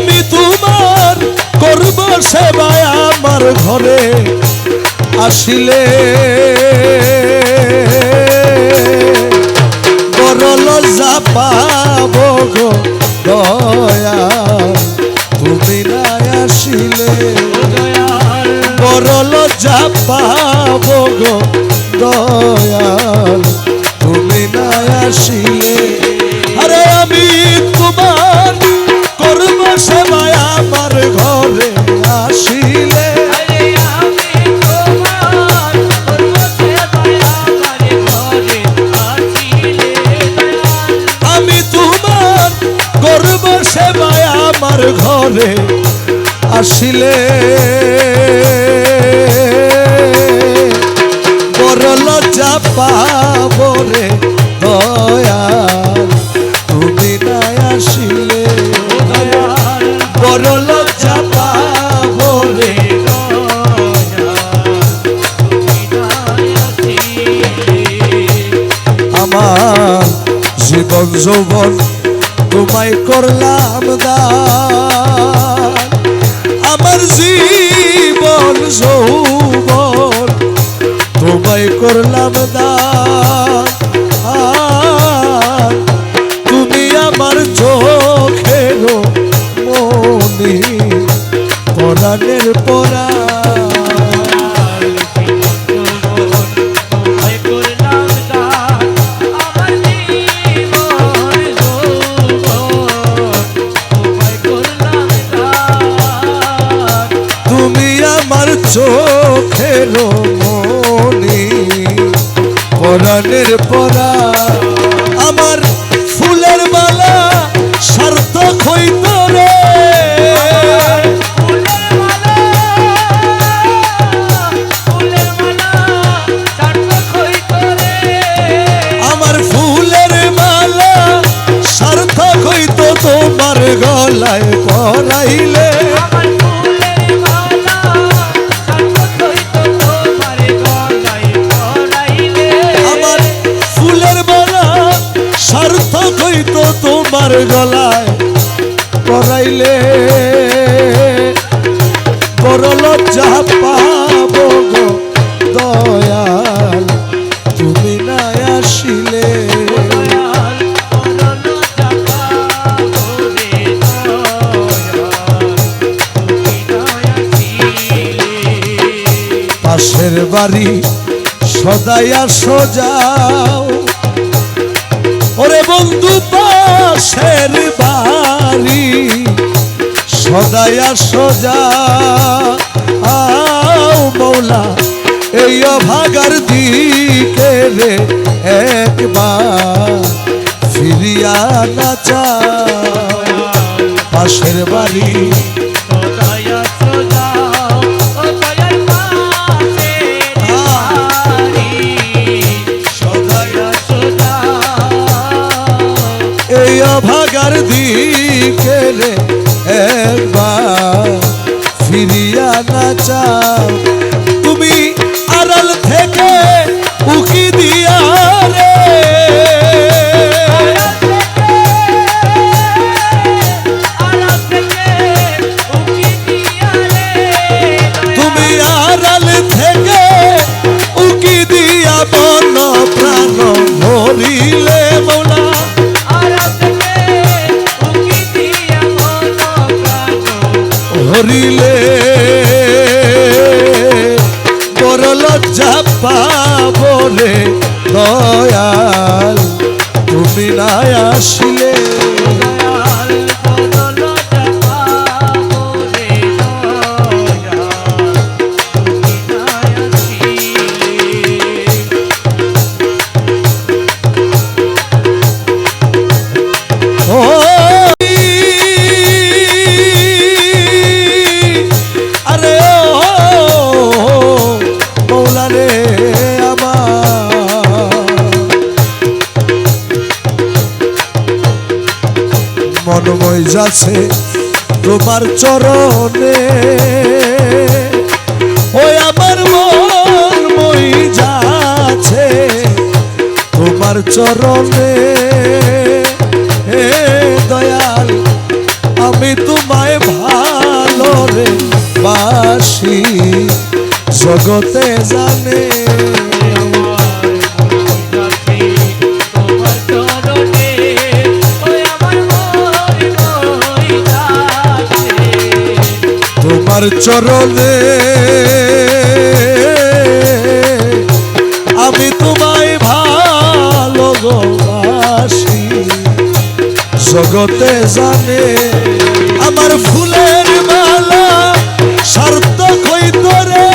আমি তোমার করব সেবায় আমার ঘরে আসিলে বড় লজ্জা পাবো গো দয়াল তুমি না আসিলে বড় লজ্জা পাবো গো দয়াল তুমি না আসিলে আরে আমি তোমার করব সেবায় আমার ঘরে আসিলে আমি তোমার করব সেবায় আমার ঘরে আসিলে বড় লজ্জা পাবো রে দয়াল তুমি না আসিলে বড় লজ্জা পাবো রে আমার জীবন যৌবন তোমায় করলাম দান আমার জীবন যৌবন তোমায় করলাম দান তুমি আমার চোখের মনি পরাণের পরা চোখের মনি পরাণের পরা আমার ফুলের মালা সার্থক হইত রে আমার ফুলের মালা সার্থক হইত তোমার গলায় পরাইলে সার্থক হইতো তোমার গলায় পরাইলে বড় লজ্জা পাবো গো দয়াল তুমি না আসিলে পাশের বাড়ি সদাইয়া সোজাও ওরে বন্ধু পাশের বাড়ি সদাইয়া সোজা মৌলা এই অভাগার দিকে রে একবার ফিরিয়া না চাও পাশের বাড়ি ভাগার দিকে রে একবার ফিরিয়া না চাও তুমি আড়াল থেকে উকি দিয়া রে তুমি আড়াল থেকে উকি দিয়া বন প্রাণ ভরিলে মৌলা হরিলে বড় লজ্জা পাবো রে দয়াল তুমি না আসিলে মনময় যাচ্ছে তোমার চরণে ওই আমার মনময় যাচ্ছে তোমার চরণে হে দয়াল আমি তোমায় ভালো রে বাসি জগতে জানে তোমার চরণে আমি তোমায় ভালোবাসি জগতে জানে আমার ফুলের মালা সার্থক হইত রে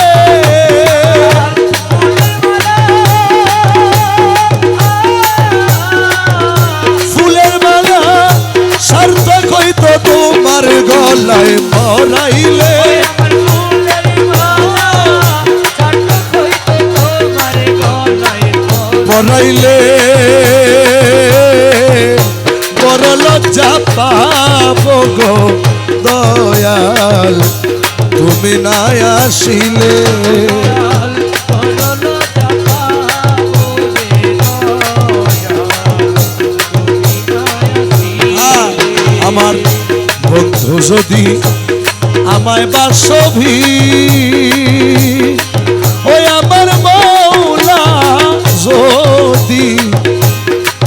ফুলের মালা সার্থক হইত তোমার গলায় পরাইলে পরাইলে বড় লজ্জা পাবো গো দয়াল তুমি না আসিলে আমার বন্ধু যদি আমায় বাসবি ওই আমার মৌলা যদি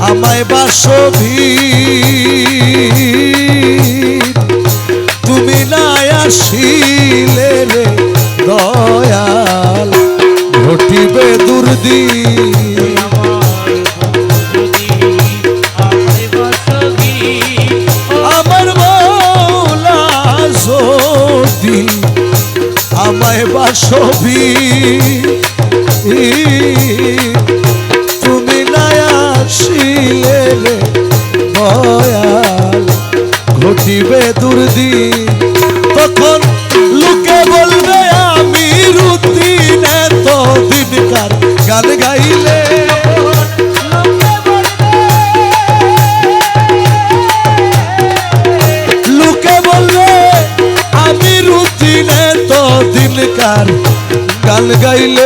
আমায় বাসবি তুমি না আসিলে রে দয়াল ঘটিবে দুর্দিন আমার মৌলা যদি আমায় বাসবি তুমি না আসিলে রে দয়াল ঘটিবে দুর্দিন তখন লোকে বলবে আমি রুদিন এত দিনকার গান গাইলে লোকে বলবে আমি রুদিন এত দিনকার গান গাইলে